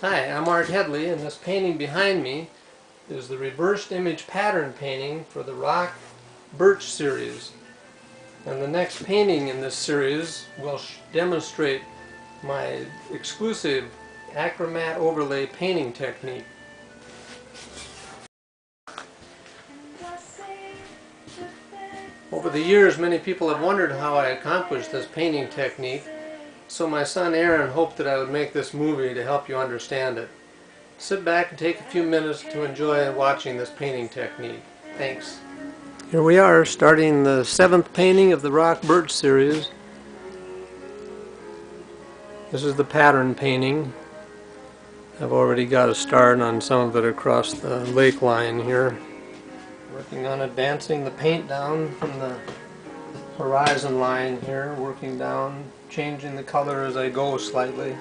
Hi, I'm Art Headley, and this painting behind me is the reversed image pattern painting for the Rock Birch series. And the next painting in this series will demonstrate my exclusive AcraMatt overlay painting technique. Over the years, many people have wondered how I accomplished this painting technique, so my son Aaron hoped that I would make this movie to help you understand it. Sit back and take a few minutes to enjoy watching this painting technique. Thanks. Here we are, starting the 7th painting of the Rock Birch series. This is the pattern painting. I've already got a start on some of it across the lake line here. Working on advancing the paint down from the horizon line here, working down, changing the color as I go slightly.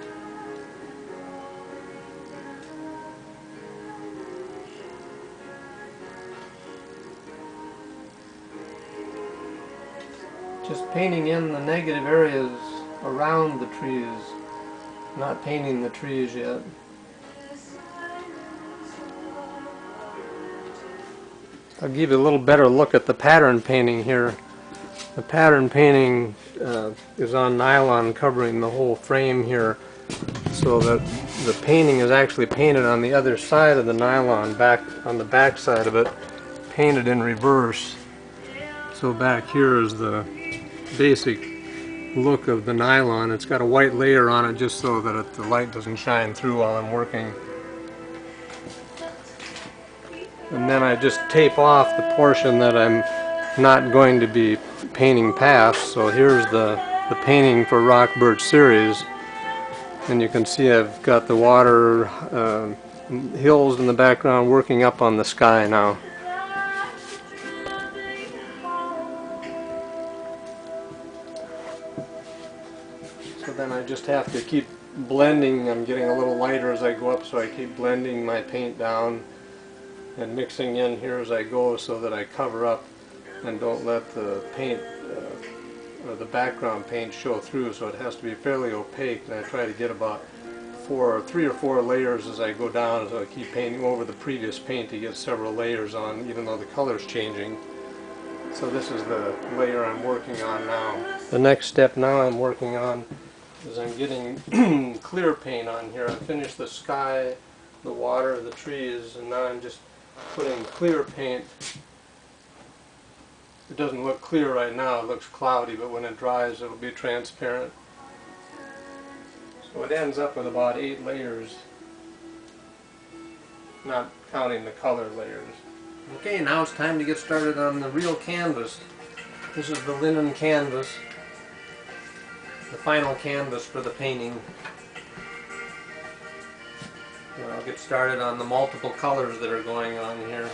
Just painting in the negative areas around the trees, not painting the trees yet. I'll give you a little better look at the pattern painting here. The pattern painting is on nylon covering the whole frame here, so that the painting is actually painted on the other side of the nylon, back on the back side of it, painted in reverse. So back here is the basic look of the nylon. It's got a white layer on it just so that the light doesn't shine through while I'm working. And then I just tape off the portion that I'm not going to be painting past. So here's the painting for Rock Birch series, and you can see I've got the water hills in the background working up on the sky now. So then I just have to keep blending. I'm getting a little lighter as I go up, so I keep blending my paint down and mixing in here as I go so that I cover up and don't let the paint or the background paint show through, so it has to be fairly opaque, and I try to get about 3 or 4 layers as I go down, so I keep painting over the previous paint to get several layers on even though the color's changing. So this is the layer I'm working on now. The next step now I'm working on is I'm getting clear paint on here. I finished the sky, the water, the trees, and now I'm just putting clear paint. It doesn't look clear right now, it looks cloudy, but when it dries it'll be transparent. So it ends up with about 8 layers, not counting the color layers. Okay, now it's time to get started on the real canvas. This is the linen canvas, the final canvas for the painting. And I'll get started on the multiple colors that are going on here.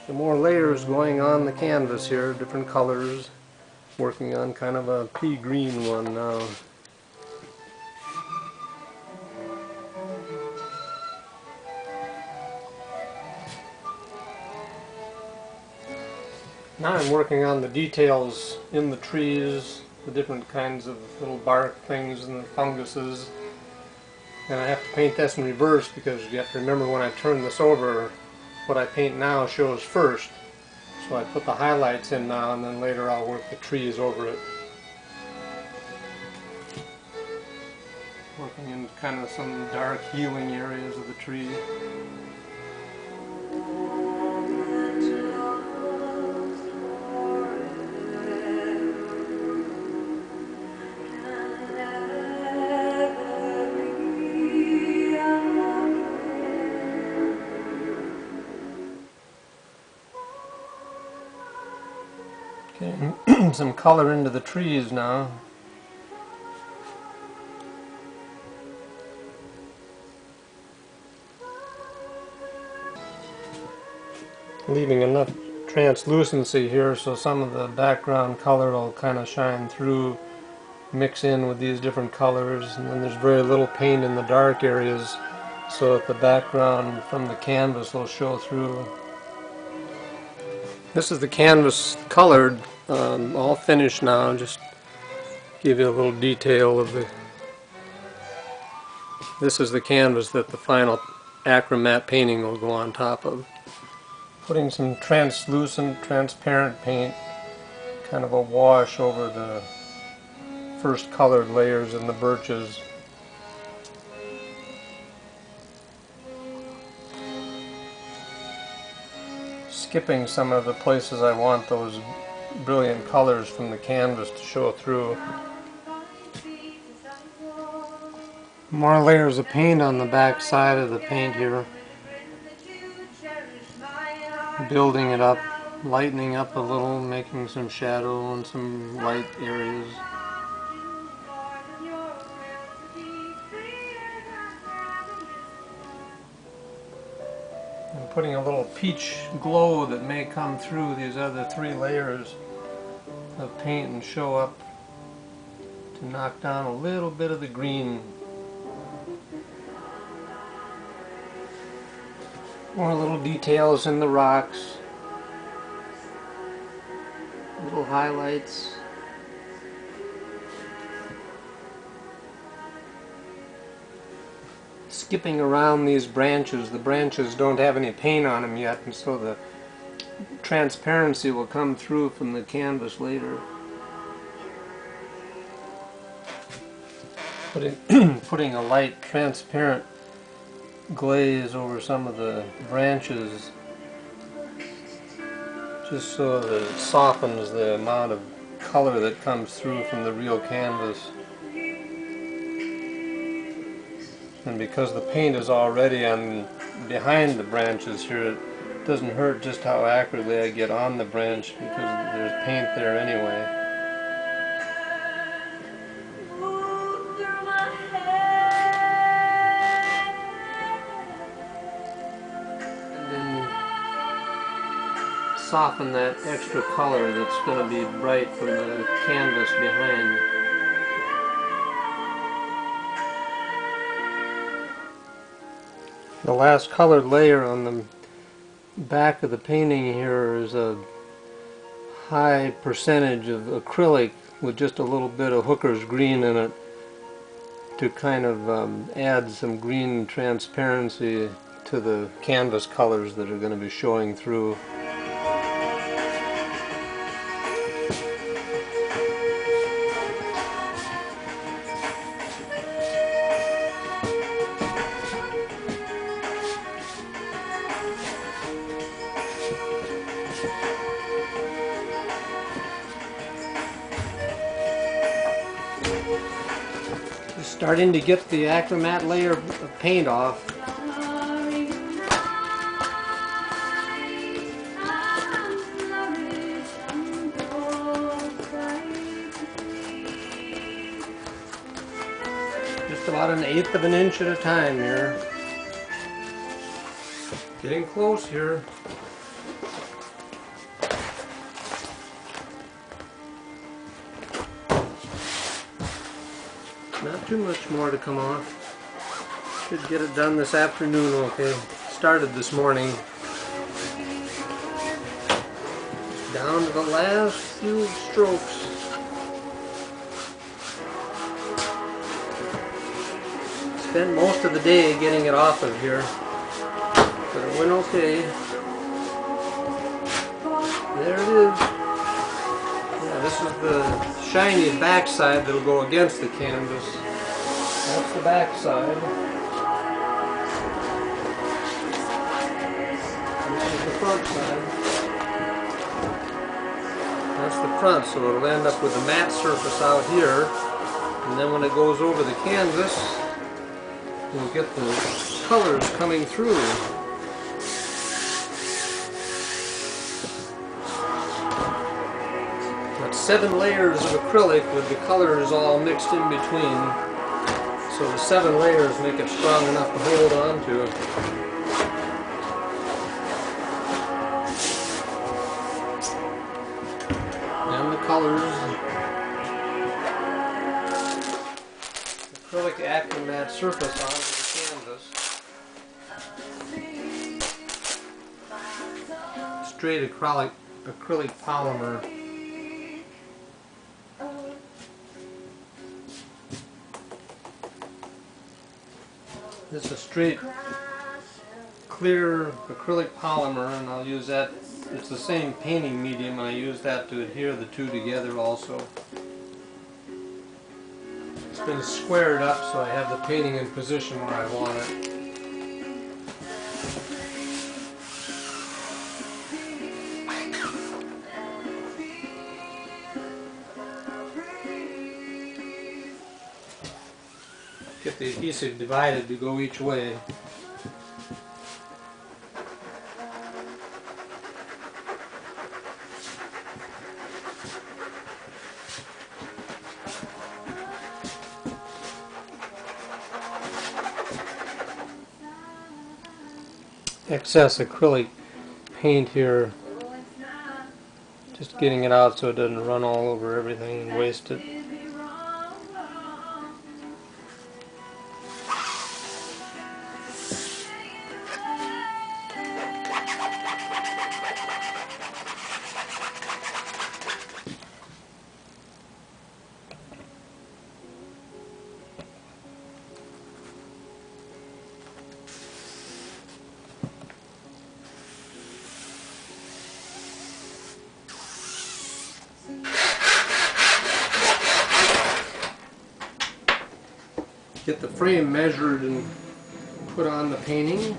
Some more layers going on the canvas here, different colors. Working on kind of a pea green one now. Now I'm working on the details in the trees, the different kinds of little bark things and the funguses. And I have to paint this in reverse because you have to remember when I turn this over, what I paint now shows first. So I put the highlights in now, and then later I'll work the trees over it. Working in kind of some dark healing areas of the tree. Getting some color into the trees now. Leaving enough translucency here, so some of the background color will kind of shine through, mix in with these different colors, and then there's very little paint in the dark areas so that the background from the canvas will show through. This is the canvas colored, all finished now. Just give you a little detail of the. This is the canvas that the final AcraMatt painting will go on top of. Putting some translucent, transparent paint, kind of a wash over the first colored layers in the birches. Skipping some of the places I want those brilliant colors from the canvas to show through. More layers of paint on the back side of the paint here. Building it up, lightening up a little, making some shadow and some light areas. And putting a little peach glow that may come through these other three layers of paint and show up to knock down a little bit of the green. More little details in the rocks, little highlights. Skipping around these branches. The branches don't have any paint on them yet, and so the transparency will come through from the canvas later. Putting a light transparent glaze over some of the branches just so that it softens the amount of color that comes through from the real canvas. And because the paint is already on behind the branches here, it doesn't hurt just how accurately I get on the branch because there's paint there anyway. Soften that extra color that's going to be bright from the canvas behind. The last colored layer on the back of the painting here is a high percentage of acrylic with just a little bit of hooker's green in it to kind of add some green transparency to the canvas colors that are going to be showing through. Starting to get the AcraMatt layer of paint off. Just about 1/8 of an inch at a time here. Getting close here. Not too much more to come off. Should get it done this afternoon, okay. Started this morning. Down to the last few strokes. Spent most of the day getting it off of here, but it went okay. There it is. Yeah, this is the shiny backside that'll go against the canvas. That's the backside. This is the front side. That's the front, so it'll end up with a matte surface out here, and then when it goes over the canvas, you'll get the colors coming through. That's 7 layers of acrylic with the colors all mixed in between. So the 7 layers make it strong enough to hold on to. colors. Acrylic AcraMatt surface onto the canvas. Straight acrylic polymer. This is a straight clear acrylic polymer, and I'll use that. It's the same painting medium, and I use that to adhere the two together also. It's been squared up so I have the painting in position where I want it. Get the adhesive divided to go each way. Excess acrylic paint here, just getting it out so it doesn't run all over everything and waste it. Get the frame measured and put on the painting.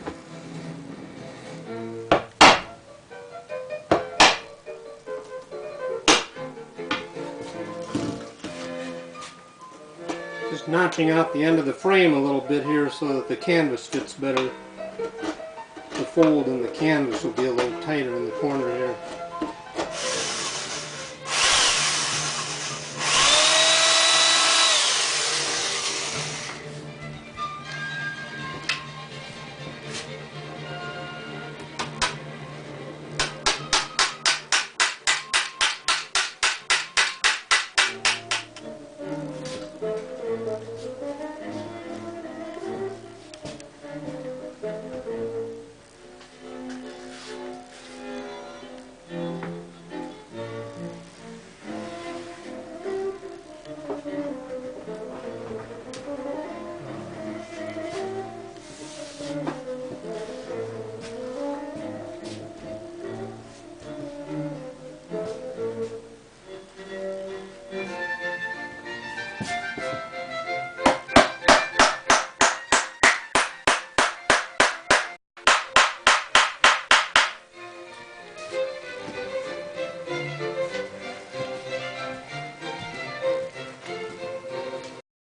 Just notching out the end of the frame a little bit here so that the canvas fits better. The fold in the canvas will be a little tighter in the corner here.